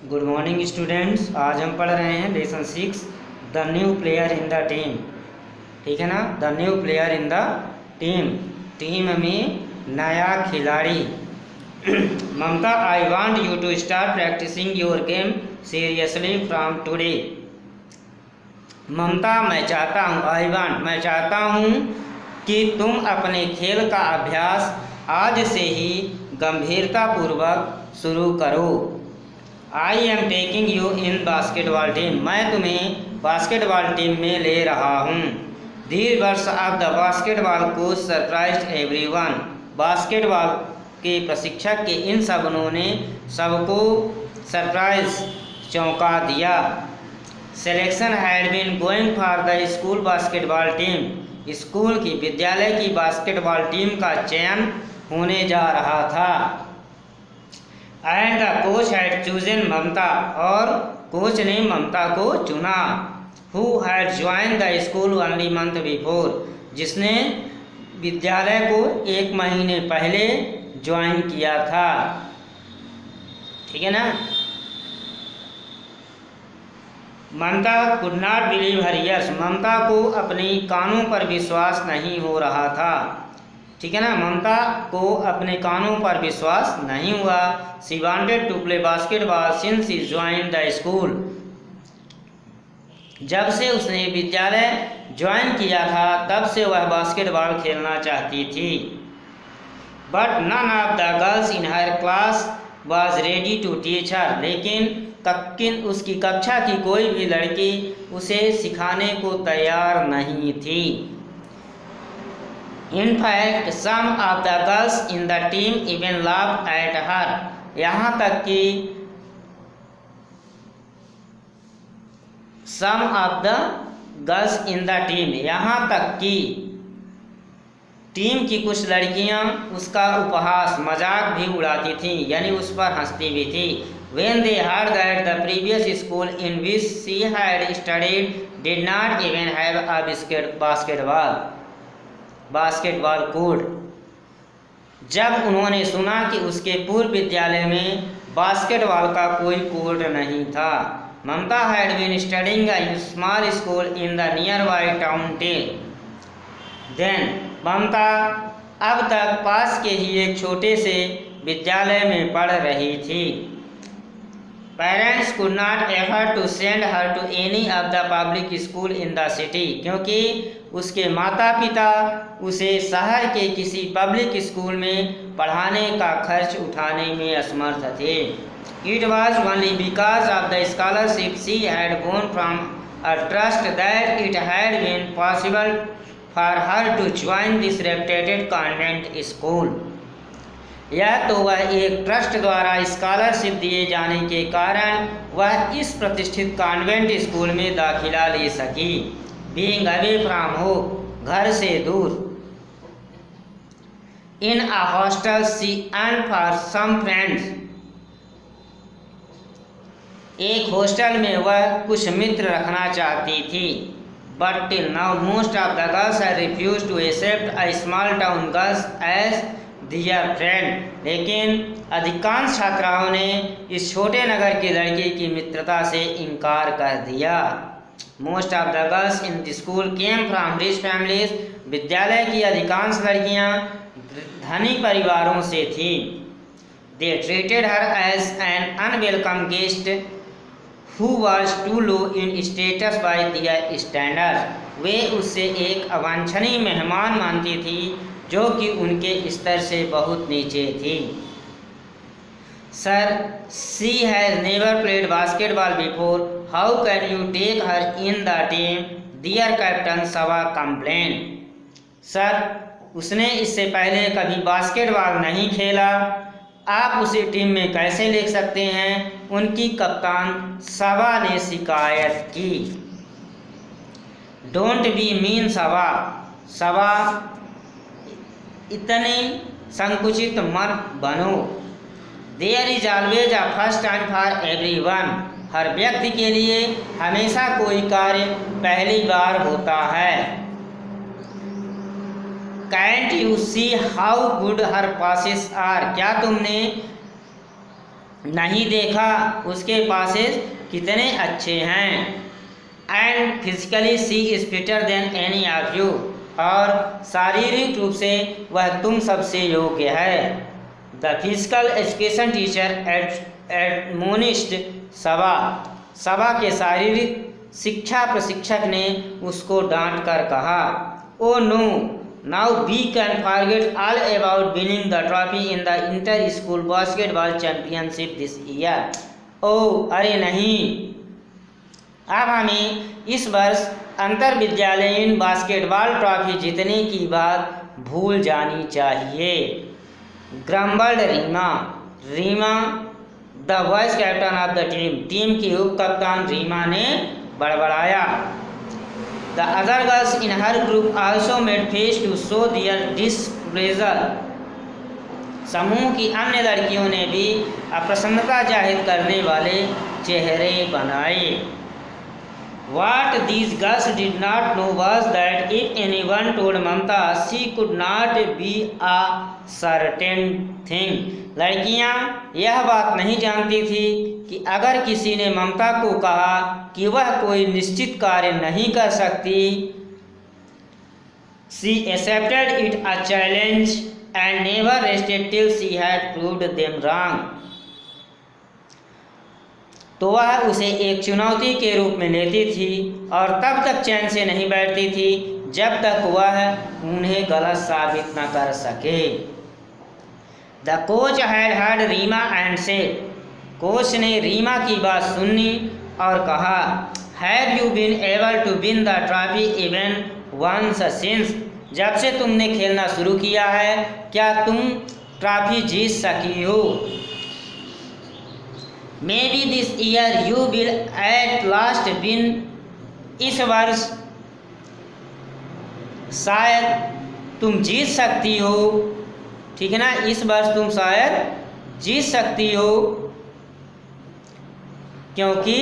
Good morning students. आज हम पढ़ रहे हैं lesson 6 the new player in the team. ठीक है ना, the new player in the team. Team में नया खिलाड़ी। Mamta, I want you to start practicing your game seriously from today. Mamta, मैं चाहता हूँ, आई वांट मैं चाहता हूँ कि तुम अपने खेल का अभ्यास आज से ही गंभीरतापूर्वक शुरू करो। I am taking you in basketball team. मैं तुम्हें बास्केटबॉल टीम में ले रहा हूँ। These words of the basketball coach surprised everyone. Basketball के प्रशिक्षक के इन शब्दों ने सबको सरप्राइज चौंका दिया। Selection had been going for the school basketball team. School की विद्यालय की बास्केटबॉल टीम का चयन होने जा रहा था। And the coach had chosen Mamta, और कोच ने ममता को चुना। Who had join the school only month before, जिसने विद्यालय को 1 महीने पहले ज्वाइन किया था। ठीक है ना। Mamta could not believe her ears. Mamta को अपनी कानों पर विश्वास नहीं हो रहा था। ठीक है ना, ममता को अपने कानों पर विश्वास नहीं हुआ। She wanted to play basketball since she join the school. जब से उसने विद्यालय ज्वाइन किया था तब से वह बास्केटबॉल खेलना चाहती थी। But none of the girls in her class was ready to teach her. लेकिन उसकी कक्षा की कोई भी लड़की उसे सिखाने को तैयार नहीं थी। In fact, some of the girls in the team even laughed at her. यहाँ तक कि some of the girls in the team, यहाँ तक कि टीम की कुछ लड़कियां उसका उपहास मजाक भी उड़ाती थीं, यानी उस पर हंसती भी थी। When they heard that the previous school in which she had studied did not even have a basketball code. जब उन्होंने सुना कि उसके पूर्व विद्यालय में बास्केटबॉल का कोई कोड नहीं था। Mamta had been studying a small school in the nearby town then. Mamta अब तक पास के ही एक छोटे से विद्यालय में पढ़ रही थी। Parents could not afford to send her to any of the public school in the city, क्योंकि उसके माता पिता उसे शहर के किसी पब्लिक स्कूल में पढ़ाने का खर्च उठाने में असमर्थ थे। It was only because of the scholarship she had born from a trust that it had been possible for her to join this reputed convent school. यह तो वह एक ट्रस्ट द्वारा स्कॉलरशिप दिए जाने के कारण वह इस प्रतिष्ठित कॉन्वेंट स्कूल में दाखिला ले सकी। बीइंग अवे फ्रॉम होम, घर से दूर। In a hostel she earned for some friends, एक हॉस्टल में वह कुछ मित्र रखना चाहती थी। But till now most of the girls have refused to accept a small town girls as their friend. लेकिन अधिकांश छात्राओं ने इस छोटे नगर की लड़की की मित्रता से इनकार कर दिया। Most of the girls in the school came from rich families. विद्यालय की अधिकांश लड़कियां धनी परिवारों से थीं। They treated her as an unwelcome guest who was too low in status by their standard. वे उससे एक अवांछनीय मेहमान मानती थी जो कि उनके स्तर से बहुत नीचे थी। Sir, she has never played basketball before, how can you take her in the team, dear captain Saba complain. Sir, उसने इससे पहले कभी बास्केटबॉल नहीं खेला, आप उसे टीम में कैसे ले सकते हैं, उनकी कप्तान सवा ने शिकायत की। डोंट बी मीन सवा, सवा इतने संकुचित मत बनो। There is always a first time for everyone. हर व्यक्ति के लिए हमेशा कोई कार्य पहली बार होता है। Can't you see how good her passes are. क्या तुमने नहीं देखा उसके पासेस कितने अच्छे हैं। And physically she is fitter than any of you, और शारीरिक रूप से वह तुम सबसे योग्य है। The physical education teacher admonished Saba, Saba के शारीरिक शिक्षा प्रशिक्षक ने उसको डांट कर कहा, oh no, now we can forget all about winning the trophy in the inter school basketball championship this year. ओ अरे नहीं, अब हमें इस वर्ष अंतर विद्यालयीन बास्केटबॉल ट्रॉफी जीतने की बात भूल जानी चाहिए। Grumbled Reema, Reema the vice captain of the team, team की उप कप्तान रीमा ने बड़बड़ाया। The other girls in her group also made face to show their displeasure, समूह की अन्य लड़कियों ने भी अप्रसन्नता जाहिर करने वाले चेहरे बनाए। What these girls did not know was that if anyone told Mamta, she could not be a certain thing. लड़कियां यह बात नहीं जानती थी कि अगर किसी ने ममता को कहा कि वह कोई निश्चित कार्य नहीं कर सकती, she accepted it a challenge and never rested till she had proved them wrong. तो वह उसे एक चुनौती के रूप में लेती थी और तब तक चैन से नहीं बैठती थी जब तक वह उन्हें गलत साबित न कर सके। The coach had heard Reema and said, coach ने रीमा की बात सुनी और कहा, have you been able to win the trophy even once since, जब से तुमने खेलना शुरू किया है क्या तुम ट्रॉफी जीत सकी हो? Maybe this year you will at last win, इस वर्ष शायद तुम जीत सकती हो, ठीक है ना, इस वर्ष तुम शायद जीत सकती हो क्योंकि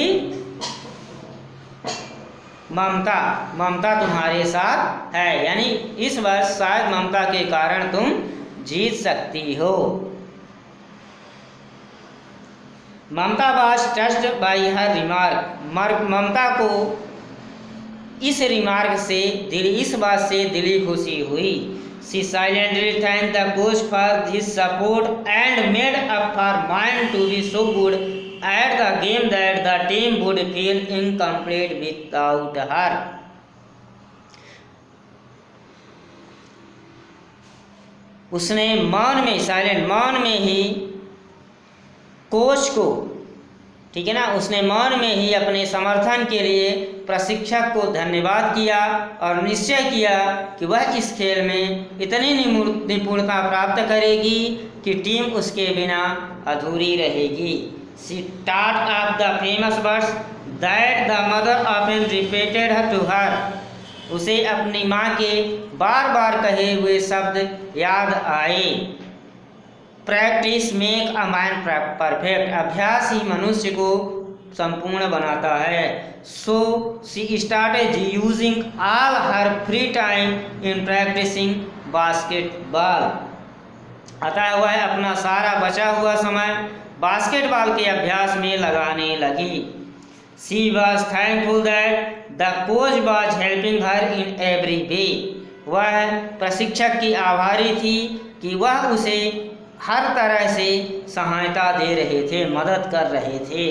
ममता तुम्हारे साथ है, यानी इस वर्ष शायद ममता के कारण तुम जीत सकती हो। Mamta was touched by her remark, Mamta को इस रिमार्क से इस बात से दिली खुशी हुई। She silently thanked the coach for his support and made up her mind to be so good at the game that the team would feel incomplete without her. उसने मौन में ही कोच को, ठीक है ना, उसने मौन में ही अपने समर्थन के लिए प्रशिक्षक को धन्यवाद किया और निश्चय किया कि वह इस खेल में इतनी निपुणता प्राप्त करेगी कि टीम उसके बिना अधूरी रहेगी। She thought of the famous words that the mother often repeated to her, उसे अपनी माँ के बार बार कहे हुए शब्द याद आए। Practice make a man perfect, अभ्यास ही मनुष्य को संपूर्ण बनाता है। So she started using all her free time in practising basketball, अतः वह अपना सारा बचा हुआ समय बास्केटबॉल के अभ्यास में लगाने लगी। She was thankful that the coach was helping her in every way, वह प्रशिक्षक की आभारी थी कि वह उसे हर तरह से सहायता दे रहे थे, मदद कर रहे थे।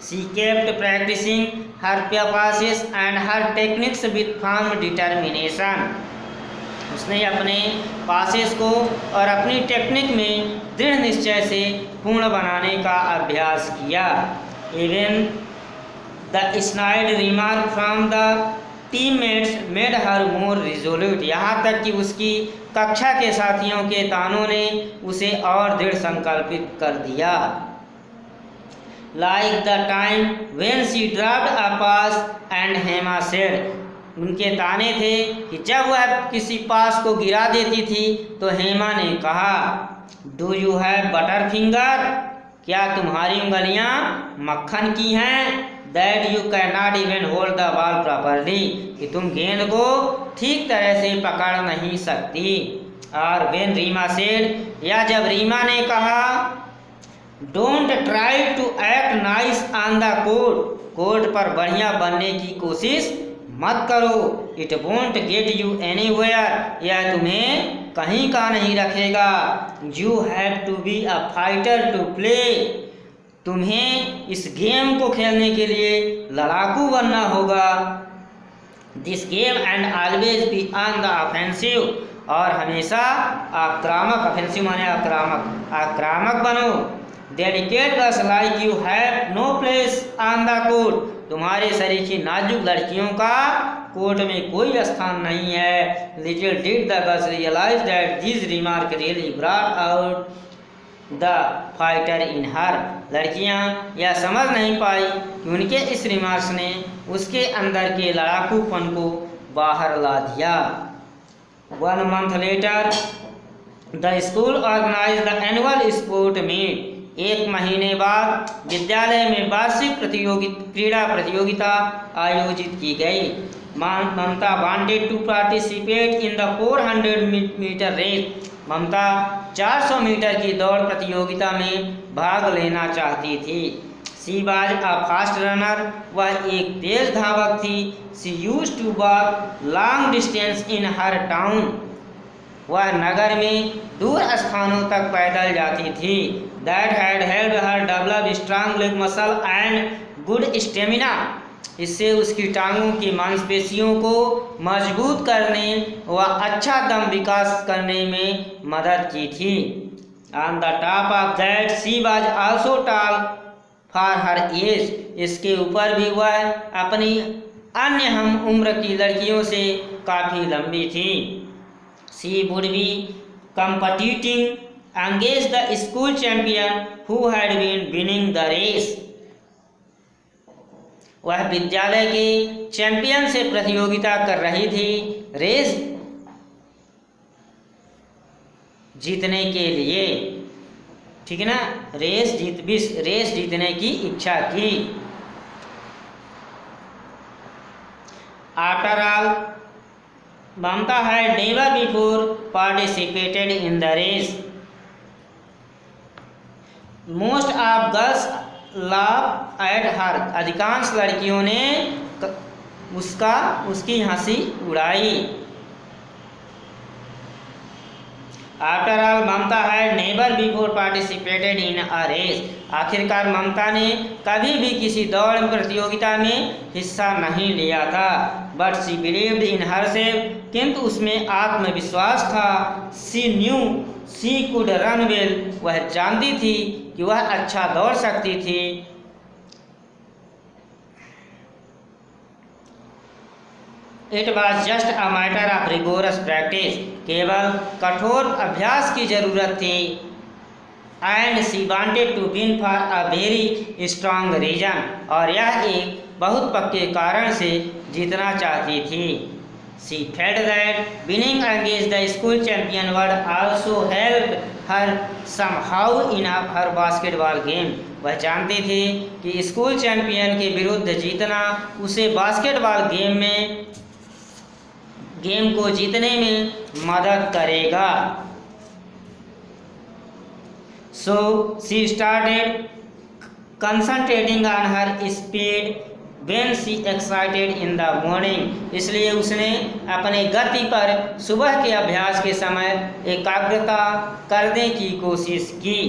She kept practising her passes and her techniques with firm determination, उसने अपने पासेस को और अपनी टेक्निक में दृढ़ निश्चय से पूर्ण बनाने का अभ्यास किया। Even the snide remark from the teammates made her more resolute, यहाँ तक कि उसकी कक्षा के साथियों के तानों ने उसे और दृढ़ संकल्पित कर दिया। Like the time when she dropped a pass and Hema said, उनके ताने थे कि जब वह किसी पास को गिरा देती थी तो हेमा ने कहा, do you have butter finger, क्या तुम्हारी उंगलियां मक्खन की हैं? That you can not even hold the ball properly, कि तुम गेंद को ठीक तरह से पकड़ नहीं सकती। और व्हेन रीमा सेड, या जब रीमा ने कहा, don't try to act nice on the court, court पर बढ़िया बनने की कोशिश मत करो। It won't get you anywhere, यह तुम्हें कहीं का नहीं रखेगा। You have to be a fighter to play, तुम्हें इस गेम को खेलने के लिए लड़ाकू बनना होगा। This game and always be on the offensive, और हमेशा आक्रामक, ऑफेंसिव माने आक्रामक, आक्रामक बनो। Delicate girls like you have no place on the court, तुम्हारे शरीर की नाजुक लड़कियों का कोर्ट में कोई स्थान नहीं है। Little did the girls realise that this remark really brought out the fighter in her, लड़कियां यह समझ नहीं पाई कि उनके इस रिमार्क्स ने उसके अंदर के लड़ाकूपन को बाहर ला दिया। 1 month later the school organise the annual sport meet, 1 महीने बाद विद्यालय में वार्षिक क्रीड़ा प्रतियोगिता आयोजित की गई। Mamta wanted to participate in the 400 metre race, Mamta 400 metre की दौड़ प्रतियोगिता में भाग लेना चाहती थी। She was a fast runner, वह एक तेज धावक थी। She used to walk long distance in her town, वह नगर में दूर स्थानों तक पैदल जाती थी। That had helped her develop strong leg muscle and good stamina, इससे उसकी टांगों की मांसपेशियों को मजबूत करने व अच्छा दम विकास करने में मदद की थी। On the top of that she was also tall for her age, इसके ऊपर भी वह अपनी अन्य हम उम्र की लड़कियों से काफ़ी लंबी थी। She would be competing against the school champion who had been winning the race, वह विद्यालय के चैंपियन से प्रतियोगिता कर रही थी रेस जीतने के लिए, ठीक है ना, रेस जीतने की इच्छा की। After all Mamta had never before participated in the race, most of girls laugh at her, अधिकांश लड़कियों ने उसकी हंसी उड़ाई। After all Mamta had never before participated in a race, आखिरकार ममता ने कभी भी किसी दौड़ प्रतियोगिता में हिस्सा नहीं लिया था। But she believed in herself, किंतु उसमें आत्मविश्वास था। She knew she could run well, वह जानती थी कि वह अच्छा दौड़ सकती थी। It was just a matter of rigorous practice, केवल कठोर अभ्यास की जरूरत थी। And she wanted to win for a very strong reason, और यह एक बहुत पक्के कारण से जीतना चाहती थी। She felt that winning against the school champion would also help her somehow in her basketball game, वह जानती थी कि स्कूल चैंपियन के विरुद्ध जीतना उसे बास्केटबॉल गेम को जीतने में मदद करेगा। सो she started concentrating on her speed when she excited in the morning, इसलिए उसने अपने गति पर सुबह के अभ्यास के समय एकाग्रता करने की कोशिश की।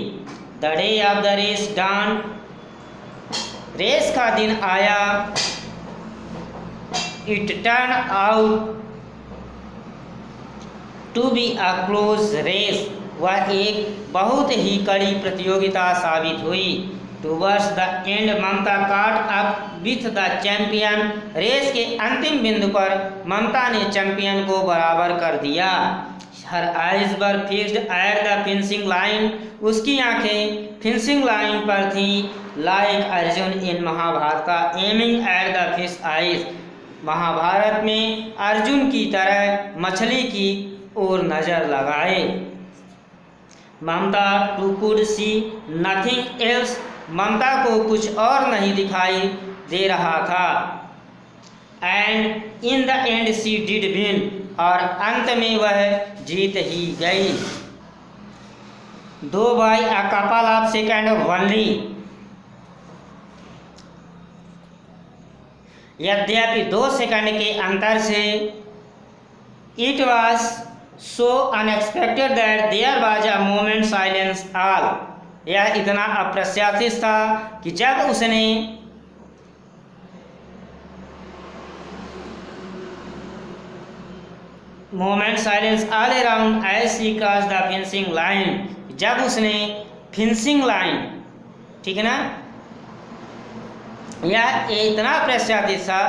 The day of the race dawn, रेस का दिन आया। It turn out to be a close race, वह एक बहुत ही कड़ी प्रतियोगिता साबित हुई। Towards the end Mamta caught up with the champion, रेस के अंतिम बिंदु पर ममता ने चैंपियन को बराबर कर दिया। Her eyes were fixed at the finishing line, उसकी आंखें फिनिशिंग लाइन पर थी। Like Arjun in Mahabharat aiming at the fish eyes, Mahabharat में अर्जुन की तरह मछली की ओर नजर लगाए। Mamta too could see nothing else, Mamta को कुछ और नहीं दिखाई दे रहा था। And in the end she did win, और अंत में वह जीत ही गई। Though by a couple of second only. यद्यपि 2 सेकंड के अंतर से it was so unexpected that there was a moment silence all. यह इतना अप्रत्याशित था कि जब उसने moment silence all around as she cross the finishing line, जब उसने फिनिशिंग लाइन, ठीक है ना, यह इतना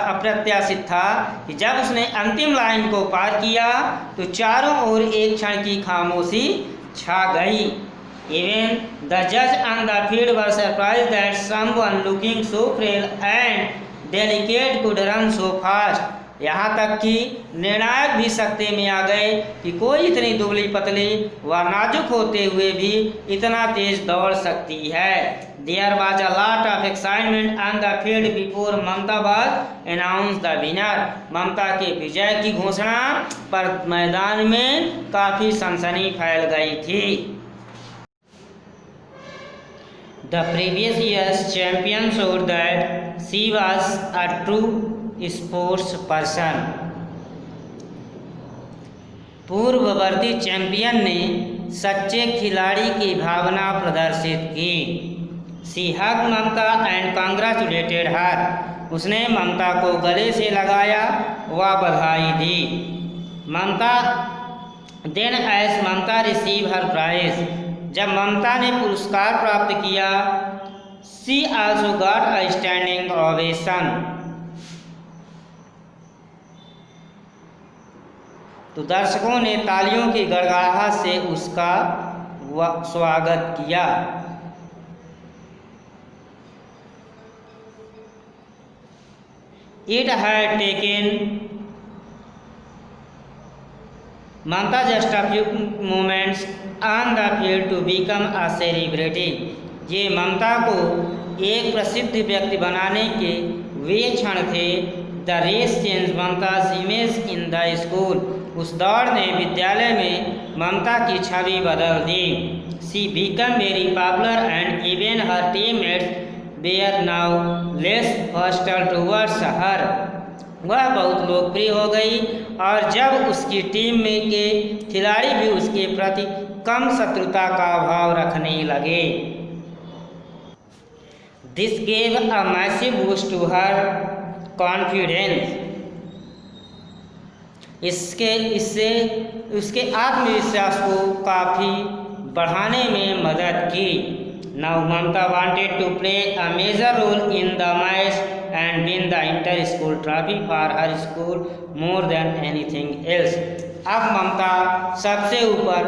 अप्रत्याशित था कि जब उसने अंतिम लाइन को पार किया तो चारों ओर एक क्षण की खामोशी छा गई। इवन द जज on the field were surprise that someone looking so frail and delicate could run so fast. यहाँ तक कि निर्णायक भी सकते में आ गए कि कोई इतनी दुबली पतली व नाजुक होते हुए भी इतना तेज दौड़ सकती है। There was a lot of excitement on the field before Mamata was announced the winner। ममता के विजय की घोषणा पर मैदान में काफी सनसनी फैल गई थी। The previous year's champion showed that she was a true sports person. पूर्ववर्ती चैंपियन ने सच्चे खिलाड़ी की भावना प्रदर्शित की। शी हग ममता एंड कांग्रेचुलेटेड हर। उसने ममता को गले से लगाया व बधाई दी। ममता देन एज ममता रिसीव हर प्राइज। जब ममता ने पुरस्कार प्राप्त किया, she also got a standing ovation. तो दर्शकों ने तालियों की गड़गड़ाहट से उसका स्वागत किया। It had taken Mamta just a few moments on the field to become a celebrity। ये ममता को एक प्रसिद्ध व्यक्ति बनाने के वे क्षण थे। The race change Mamta's image in the school. उस दौड़ ने विद्यालय में ममता की छवि बदल दी। She become very popular and even her teammates were now less hostile towards her. वह बहुत लोकप्रिय हो गई और जब उसकी टीम में के खिलाड़ी भी उसके प्रति कम शत्रुता का भाव रखने लगे। This gave a massive boost to her confidence. इससे उसके आत्मविश्वास को काफ़ी बढ़ाने में मदद की। Now Mamta wanted to play a major role in the match and win the inter school trophy for her school more than anything else. अब ममता सबसे ऊपर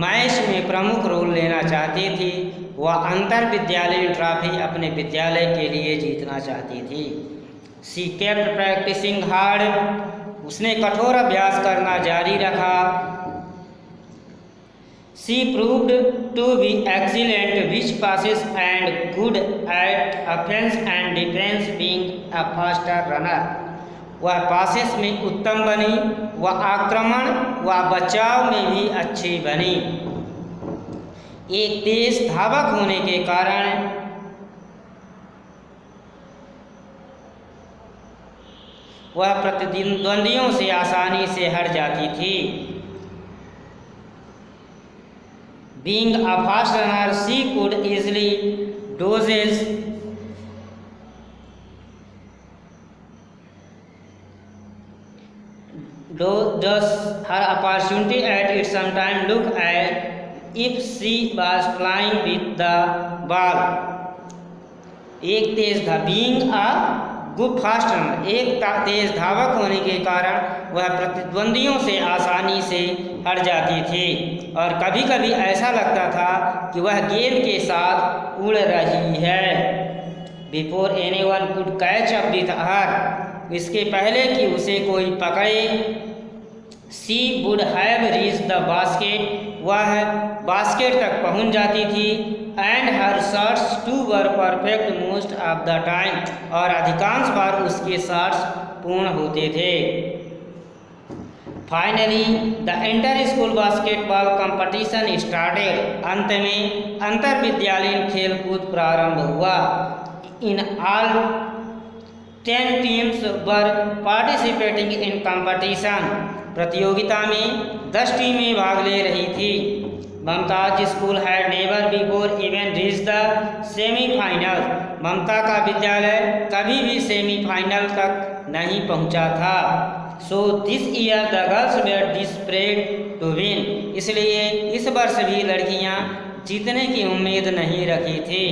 मैच में प्रमुख रोल लेना चाहती थी। वह अंतर विद्यालय ट्रॉफी अपने विद्यालय के लिए जीतना चाहती थी। She kept practicing hard. उसने कठोर अभ्यास करना जारी रखा। She proved to be excellent which passes and good at offense and defense being a faster runner. वह पासेस में उत्तम बनी, वह आक्रमण व बचाव में भी अच्छी बनी। एक तेज धावक होने के कारण वह प्रतिद्वंदियों से आसानी से हट जाती थी। Being a fast runner, she could easily dodge her opportunity at it. Sometimes look at if she was flying with the ball। एक तेज था being a good fast runner. एक तेज धावक होने के कारण वह प्रतिद्वंदियों से आसानी से हट जाती थी और कभी कभी ऐसा लगता था कि वह गेंद के साथ उड़ रही है। Before anyone could catch up with her. इसके पहले कि उसे कोई पकड़े, she would have reach the basket. वह बास्केट तक पहुंच जाती थी। And her shots too were perfect most of the time. और अधिकांश बार उसके शॉट्स पूर्ण होते थे। Finally the inter school basketball competition started. अंत में अंतर विद्यालयीन खेलकूद प्रारंभ हुआ। In all 10 teams were participating in competition. प्रतियोगिता में 10 टीमें भाग ले रही थी। Mamta's school had never before even reach the semifinal. Mamta का विद्यालय कभी भी सेमीफाइनल तक नहीं पहुंचा था। सो दिस ईयर द गर्ल्स वेर डिस्परेड टू विन। इसलिए इस वर्ष भी लड़कियां जीतने की उम्मीद नहीं रखी थी।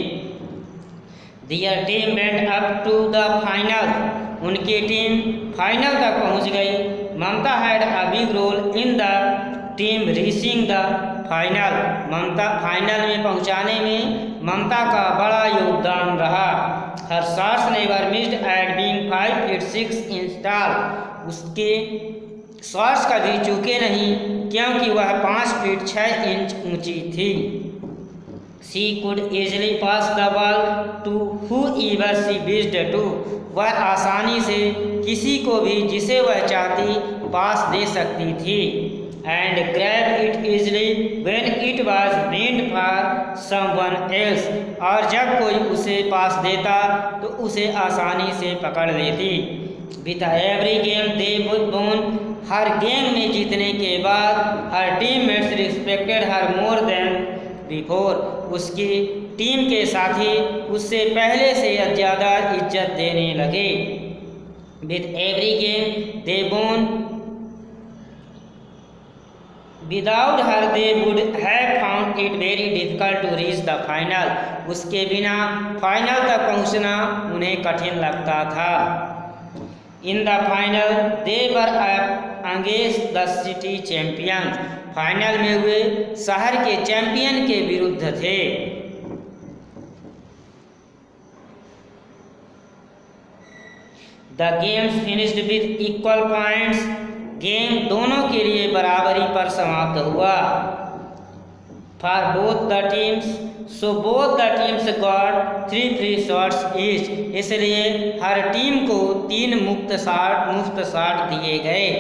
Their team went up to the final. उनकी टीम फाइनल तक पहुंच गई। Mamta had a big role in the team reaching the final. Mamta final में पहुंचाने में ममता का बड़ा योगदान रहा। Her shots never missed at being 5 feet 6 inch tall. उसके शॉट्स कभी चूके नहीं क्योंकि वह 5 फीट 6 इंच ऊंची थी। She could easily pass the ball to whoever she wished to। वह आसानी से किसी को भी जिसे वह चाहती पास दे सकती थी। And grab it easily when it was meant for someone else। और जब कोई उसे पास देता तो उसे आसानी से पकड़ लेती। With every game they won। Her game में जीतने के बाद हर टीममेट्स रिस्पेक्टेड हर मोर देन बिफोर। उसकी टीम के साथी उससे पहले से ज़्यादा इज्जत देने लगे। With every game they won without her they would have found it very difficult to reach the final। उसके बिना फाइनल तक पहुंचना उन्हें कठिन लगता था। In the final they were up against the city champions। Final में वे शहर के चैंपियन के विरुद्ध थे। The games finished with equal points। Game दोनों के लिए बराबरी पर समाप्त हुआ। For both the teams, so both the teams got 3 free shots each। इसलिए हर टीम को 3 मुफ्त शॉट दिए गए।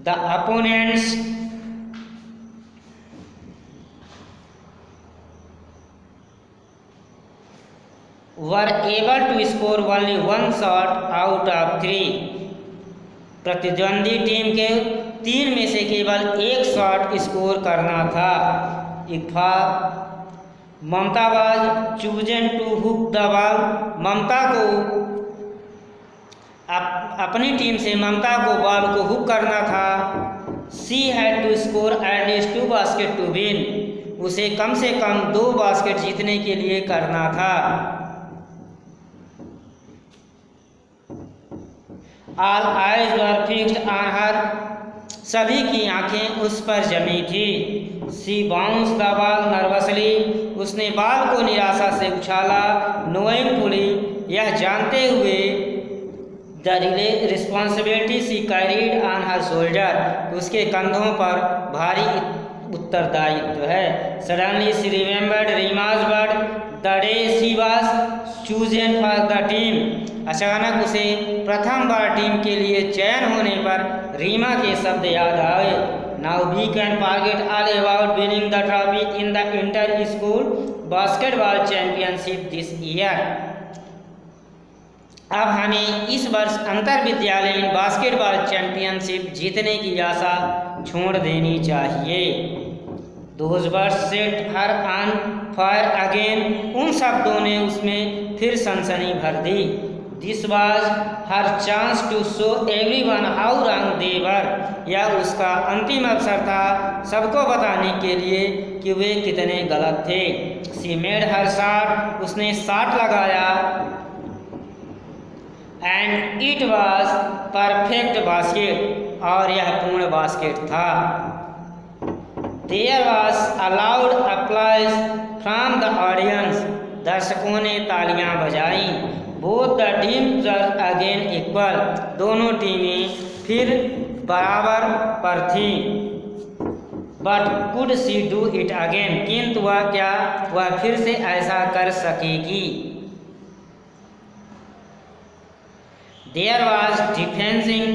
The opponents were able to score only 1 shot out of 3। प्रतिद्वंदी टीम के 3 में से केवल 1 शॉट स्कोर करना था। इफ़ा Mamta was chosen to hook the ball. Mamta को अपनी टीम से ममता को बॉल को हुक करना था। She had to score at least 2 basket to win. उसे कम से कम 2 बास्केट जीतने के लिए करना था। All eyes were fixed on her। सभी की आंखें उस पर जमी थी। She bounced the ball nervously। उसने बॉल को निराशा से उछाला। Knowing fully, यह जानते हुए the responsibility she carried on her shoulder। उसके कंधों पर भारी उत्तरदायित्व है। Suddenly she remembered Rima's word the day she was chosen for the team। अचानक उसे प्रथम बार टीम के लिए चयन होने पर रीमा के शब्द याद आए। Now we can forget all about winning the trophy in the inter-school basketball championship this year। अब हमें इस वर्ष अंतर विद्यालयीन बास्केटबॉल चैंपियनशिप जीतने की आशा छोड़ देनी चाहिए। Those words set her on fire again। उन शब्दों ने उसमें फिर सनसनी भर दी। This was her chance to show everyone how wrong they were। यह उसका अंतिम अवसर था सबको बताने के लिए कि वे कितने गलत थे। She made her shot। उसने शॉट लगाया। And it was perfect basket। और यह पूर्ण बास्केट था। There was a loud applause from the audience। दर्शकों ने तालियां बजाई। Both the teams were again equal। दोनों टीमें फिर बराबर पर थीं। But could she do it again? किंतु वह फिर से ऐसा कर सकेगी? There was defending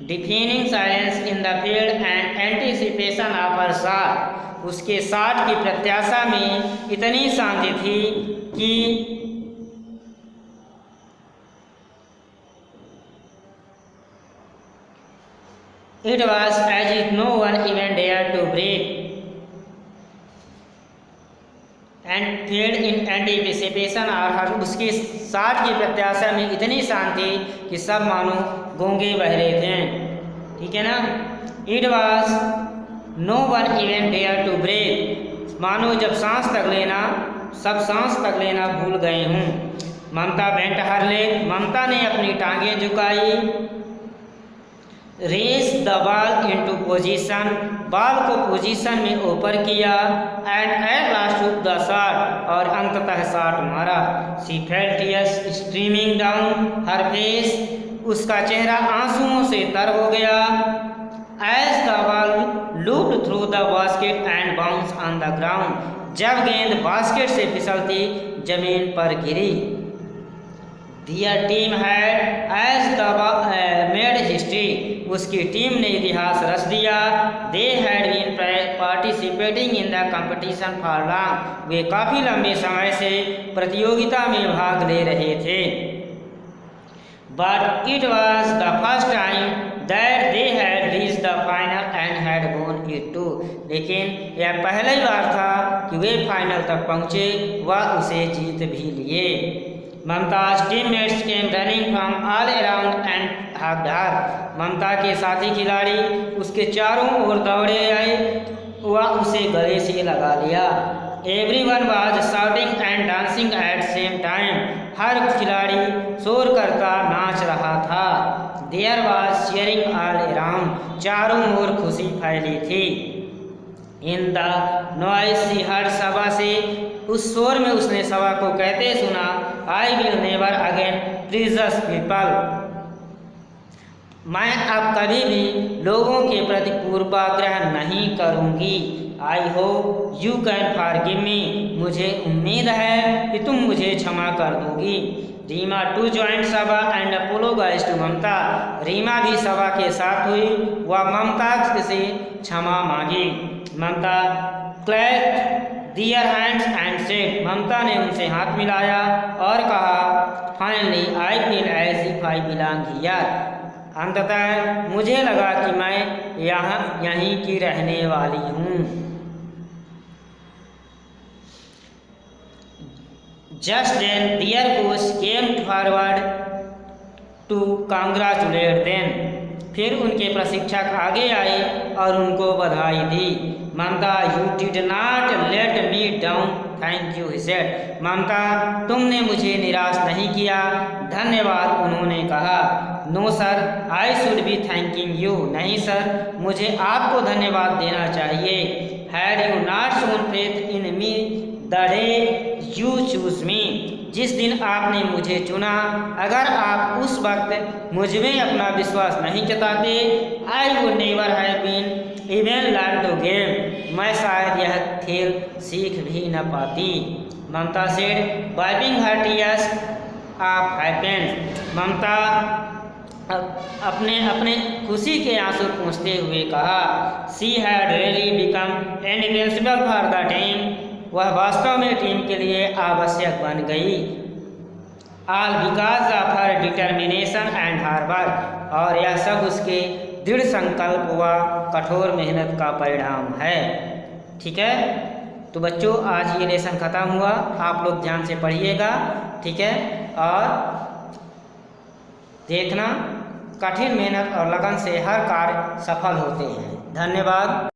deafening silence in the field and anticipation of her shot. उसके शॉट की प्रत्याशा में इतनी शांति थी कि it was as if no one even dare to breathe and field in anticipation और हर उसकी शॉट की प्रत्याशा में इतनी शांति कि सब मानो गूंगे बहरे थे। ठीक है ना। It was no one even dare to breathe, मानो जब सांस तक लेना, सब सांस तक लेना भूल गए हूँ। ममता बेंट हर लेग, ममता ने अपनी टांगें झुकाई। Raise the ball into position, ball को पोजीशन में ऊपर किया। And at last took the shot, और अंततः शॉट मारा। She felt tears streaming down her face, उसका चेहरा आंसुओं से तर हो गया। As the ball looped through the basket and bounce on the ground, जब गेंद बास्केट से फिसलती जमीन पर गिरी। Their team had as the made history, उसकी टीम ने इतिहास रच दिया। They had been participating in the competition for long, वे काफ़ी लंबे समय से प्रतियोगिता में भाग ले रहे थे। But it was the first time that they had reached the final and had won it too, लेकिन यह पहला ही बार था कि वे फाइनल तक पहुँचे व उसे जीत भी लिए। Mamta's teammates came running from all around and hugged her, Mamta के साथी खिलाड़ी उसके चारों ओर दौड़े आए व उसे गले से लगा लिया। Everyone was shouting and dancing at same time, हर खिलाड़ी शोर करता नाच रहा था। There was cheering all around, चारों ओर खुशी फैली थी। In the noise she heard, सभा से उस शोर में उसने सभा को कहते सुना, I will never again prejudice people, मैं अब कभी भी लोगों के प्रति पूर्वाग्रह नहीं करूंगी। I hope you can forgive me, मुझे उम्मीद है कि तुम मुझे क्षमा कर दोगी। रीमा टू ज्वाइंट सभा एंड अपोलोजाइज टू ममता, रीमा भी सभा के साथ हुई व ममता से क्षमा मांगी। Mamta clapped their hands and said, Mamta ने उनसे हाथ मिलाया और कहा, finally I feel as if I belong here, अंततः मुझे लगा कि मैं यहीं की रहने वाली हूँ। Just then their coach came forward to congratulate them, फिर उनके प्रशिक्षक आगे आए और उनको बधाई दी। Mamata you did not let me down thank you he said, Mamata तुमने मुझे निराश नहीं किया, धन्यवाद उन्होंने कहा। No sir I should be thanking you, नहीं सर मुझे आपको धन्यवाद देना चाहिए। Had you not shown faith in me the day you chose me, जिस दिन आपने मुझे चुना, अगर आप उस वक्त मुझ में अपना विश्वास नहीं जताते, I would never have been even learn to game, मैं शायद यह खेल सीख भी न पाती। Mamata said wiping her tears of happiness, Mamata अपने खुशी के आंसू पोंछते हुए कहा, she had really become indispensable for the team, वह वास्तव में टीम के लिए आवश्यक बन गई। All because of her determination and hard work, और यह सब उसके दृढ़ संकल्प व कठोर मेहनत का परिणाम है। ठीक है, तो बच्चों आज ये लेसन ख़त्म हुआ, आप लोग ध्यान से पढ़िएगा। ठीक है, और देखना कठिन मेहनत और लगन से हर कार्य सफल होते हैं। धन्यवाद।